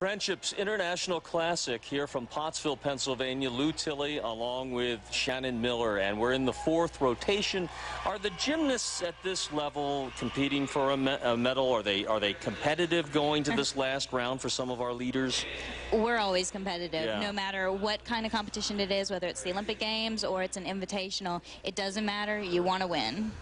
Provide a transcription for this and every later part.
Friendships International Classic here from Pottsville, Pennsylvania. Lou Tilley along with Shannon Miller, and we're in the fourth rotation. Are the gymnasts at this level competing for a medal? Are they competitive going to this last round for some of our leaders? We're always competitive, no matter what kind of competition it is, whether it's the Olympic Games or it's an invitational. It doesn't matter. You want to win.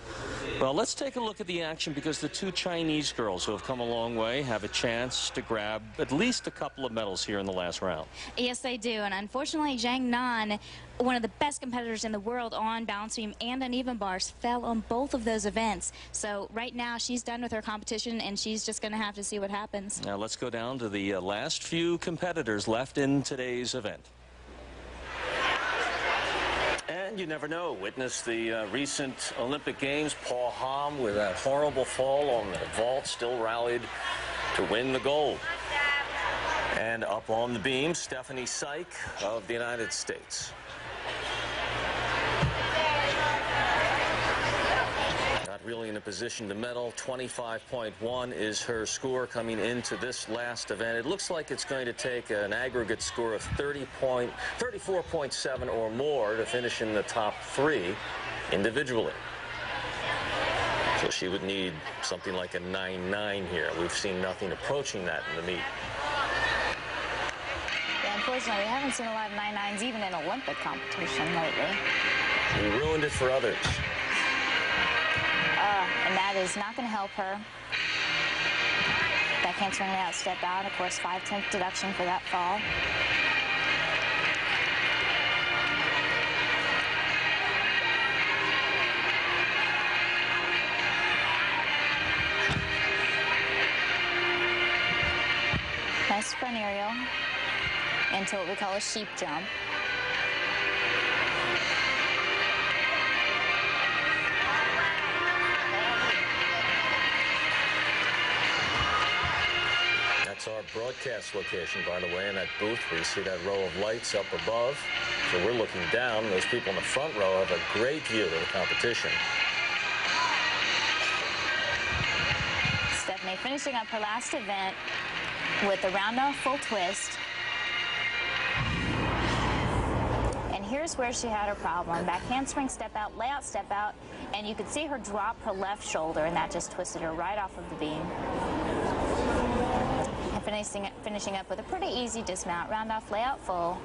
Well, let's take a look at the action, because the two Chinese girls who have come a long way have a chance to grab at least a couple of medals here in the last round. Yes, they do. And unfortunately, Zhang Nan, one of the best competitors in the world on balance beam and uneven bars, fell on both of those events. So right now she's done with her competition, and she's just going to have to see what happens. Now let's go down to the last few competitors left in today's event. And you never know. Witness the recent Olympic Games. Paul Hamm, with that horrible fall on the vault, still rallied to win the gold. And up on the beam, Stephanie Syke of the United States. Not really in a position to medal. 25.1 is her score coming into this last event. It looks like it's going to take an aggregate score of 34.7 or more to finish in the top three individually. So she would need something like a 9.9 here. We've seen nothing approaching that in the meet. Unfortunately, we haven't seen a lot of 9.9s even in Olympic competition lately. We ruined it for others. And that is not going to help her. Backhand swing out, step out. Of course, 5/10 deduction for that fall. Nice front aerial into what we call a sheep jump. That's our broadcast location, by the way, in that booth where you see that row of lights up above. So we're looking down. Those people in the front row have a great view of the competition. Stephanie finishing up her last event with the round-off full twist. And here's where she had her problem. Back handspring, step out, layout, step out, and you could see her drop her left shoulder, and that just twisted her right off of the beam. And finishing up with a pretty easy dismount, round-off, layout, full,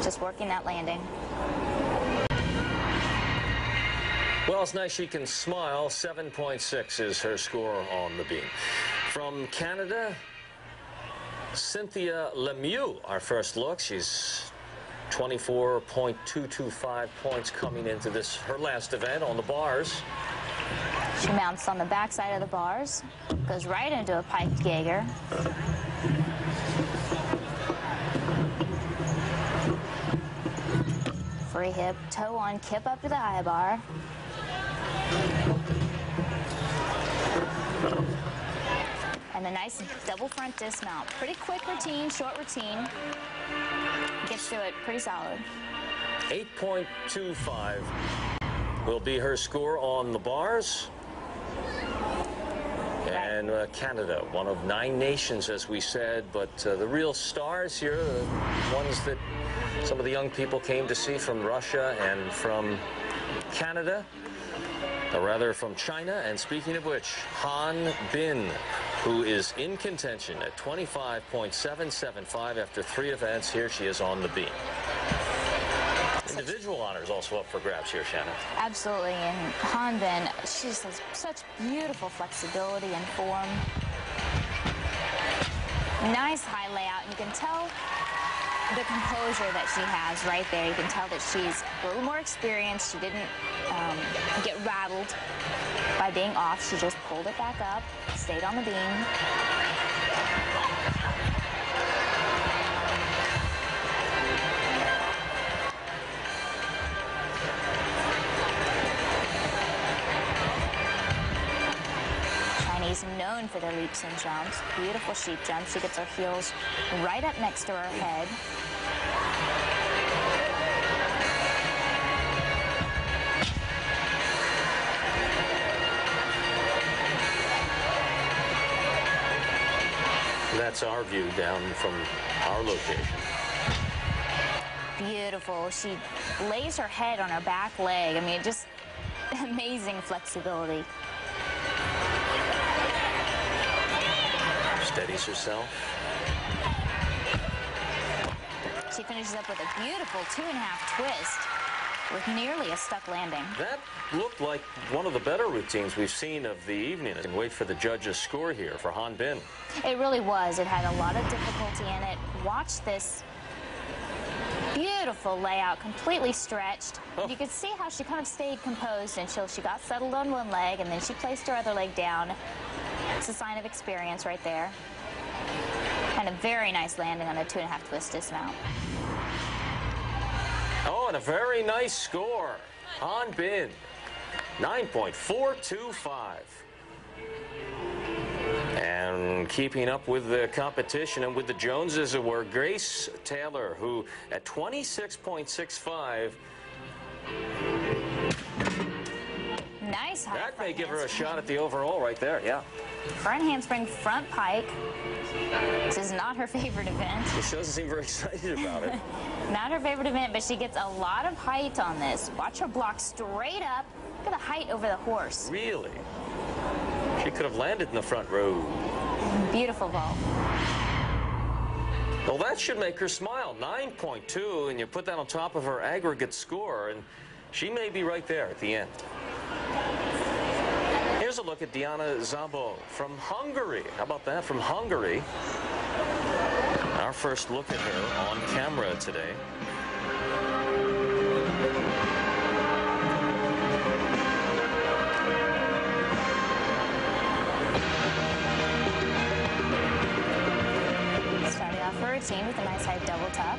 just working that landing. Well, it's nice she can smile. 7.6 is her score on the beam. From Canada, Cynthia Lemieux, our first look. She's 24.225 points coming into this, her last event on the bars. She mounts on the back side of the bars, goes right into a piked Geiger. Free hip, toe on, kip up to the high bar. And a nice double front dismount. Pretty quick routine, short routine. Gets to it pretty solid. 8.25 will be her score on the bars. And Canada, one of 9 nations, as we said, but the real stars here, the ones that some of the young people came to see from Russia and from Canada, or rather from China. And speaking of which, Han Bin, who is in contention at 25.775 after 3 events. Here she is on the beam. Individual honors also up for grabs here, Shannon. Absolutely, and Han Bin, she just has such beautiful flexibility and form. Nice high layout, and you can tell the composure that she has right there. You can tell that she's a little more experienced. She didn't get rattled by being off. She just pulled it back up, stayed on the beam. Chinese known for their leaps and jumps. Beautiful sheep jumps. She gets her heels right up next to her head. That's our view down from our location. Beautiful. She lays her head on her back leg. I mean, just amazing flexibility. Steadies herself. She finishes up with a beautiful 2.5 twist with nearly a stuck landing. That looked like one of the better routines we've seen of the evening. And wait for the judges' score here for Han Bin. It really was. It had a lot of difficulty in it. Watch this beautiful layout, completely stretched. Oh. You could see how she kind of stayed composed until she got settled on one leg, and then she placed her other leg down. It's a sign of experience right there. And a very nice landing on a 2.5 twist dismount. Oh, and a very nice score. Han Bin, 9.425. And keeping up with the competition and with the Joneses were Grace Taylor, who at 26.65. Nice high That may front give her a handspring. shot at the overall right there, yeah. Front handspring, front pike. This is not her favorite event. She doesn't seem very excited about it. Not her favorite event, but she gets a lot of height on this. Watch her block straight up. Look at the height over the horse. Really? She could have landed in the front row. Beautiful vault. Well, that should make her smile. 9.2, and you put that on top of her aggregate score, and she may be right there at the end. Here's a look at Diana Szabo from Hungary. How about that? From Hungary. Our first look at her on camera today. Starting off her routine with a nice high double tuck.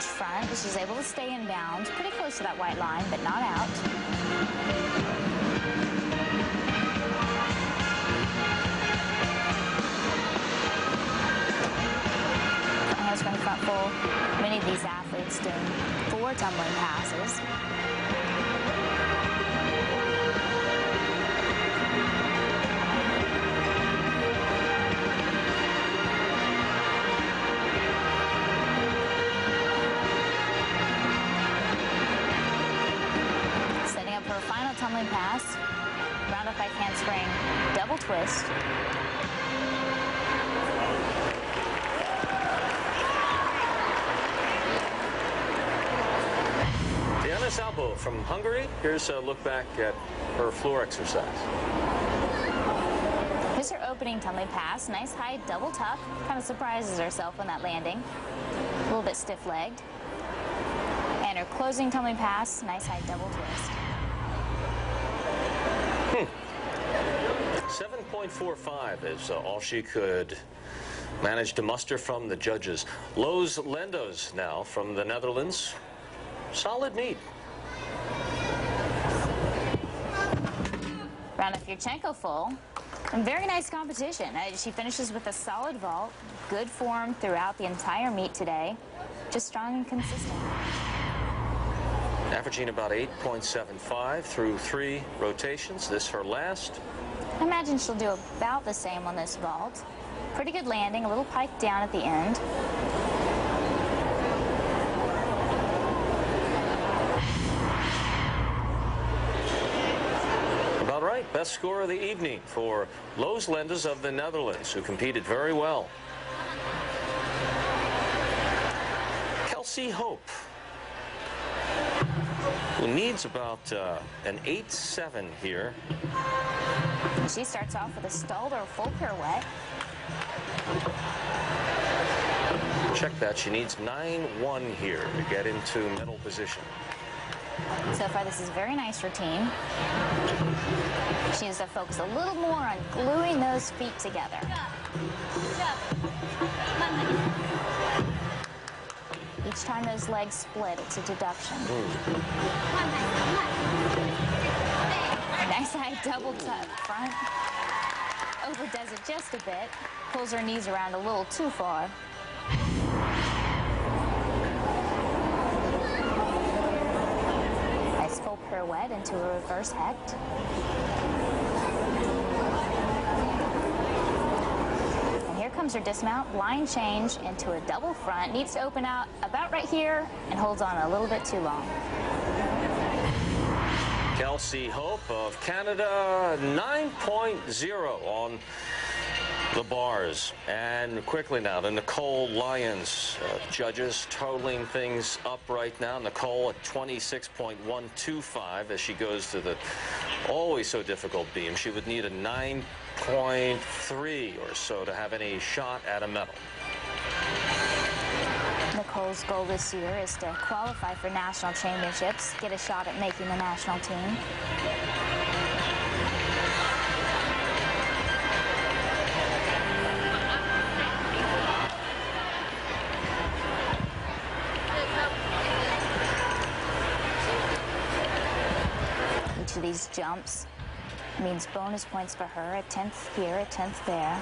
Front, but she's able to stay in bounds, pretty close to that white line, but not out. Handspring front full. Many of these athletes doing 4 tumbling passes. Tumbling pass, round up by handspring, double twist. Diana Szabo from Hungary. Here's a look back at her floor exercise. Here's her opening tumbling pass, nice high double tuck. Kind of surprises herself on that landing. A little bit stiff-legged. And her closing tumbling pass, nice high double twist. 7.45 is all she could manage to muster from the judges. Loes Lendos now from the Netherlands. Solid meet. Round up Yurchenko full. And very nice competition. She finishes with a solid vault. Good form throughout the entire meet today. Just strong and consistent. Averaging about 8.75 through 3 rotations. This her last. I imagine she'll do about the same on this vault. Pretty good landing, a little pike down at the end. About right. Best score of the evening for Loes Lendos of the Netherlands, who competed very well. Kelsey Hope, who needs about an 8.7 here. She starts off with a stalled or full pirouette. Check that. She needs 9.1 here to get into middle position. So far, this is a very nice routine. She needs to focus a little more on gluing those feet together. You Each time those legs split, it's a deduction. Nice high double tuck front. Overdoes it just a bit. Pulls her knees around a little too far. Nice full pirouette into a reverse hecht. And here comes her dismount. Line change into a double front. Needs to open out about right here and holds on a little bit too long. Kelsey Hope of Canada, 9.0 on the bars. And quickly now, the Nicole Lyons judges totaling things up right now. Nicole at 26.125 as she goes to the always so difficult beam. She would need a 9.3 or so to have any shot at a medal. Nicole's goal this year is to qualify for national championships, get a shot at making the national team. Each of these jumps means bonus points for her, a 10th here, a 10th there.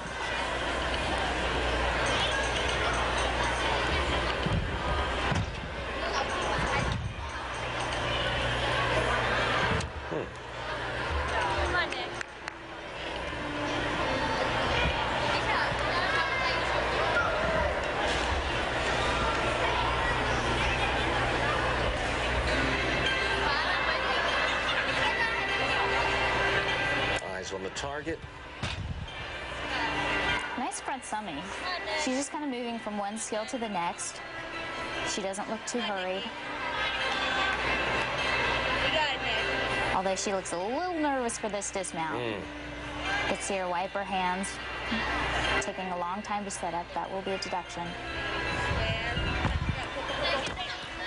On the target. Nice front summy. She's just kind of moving from one skill to the next. She doesn't look too hurried. Although she looks a little nervous for this dismount. You can see her wipe her hands. Taking a long time to set up. That will be a deduction.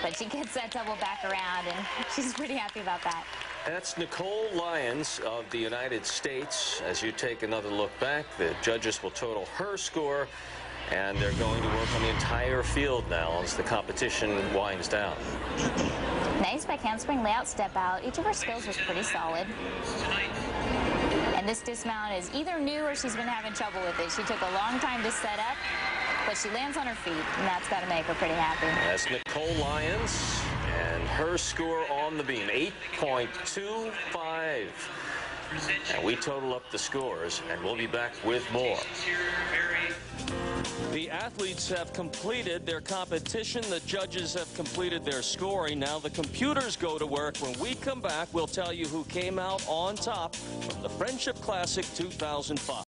But she gets that double back around, and she's pretty happy about that. That's Nicole Lyons of the United States. As you take another look back, the judges will total her score, and they're going to work on the entire field now as the competition winds down. Nice back handspring layout step out. Each of her skills was pretty solid. And this dismount is either new or she's been having trouble with it. She took a long time to set up, but she lands on her feet, and that's got to make her pretty happy. That's Nicole Lyons, and her score on the beam, 8.25. And we total up the scores, and we'll be back with more. The athletes have completed their competition. The judges have completed their scoring. Now the computers go to work. When we come back, we'll tell you who came out on top from the Friendship Classic 2005.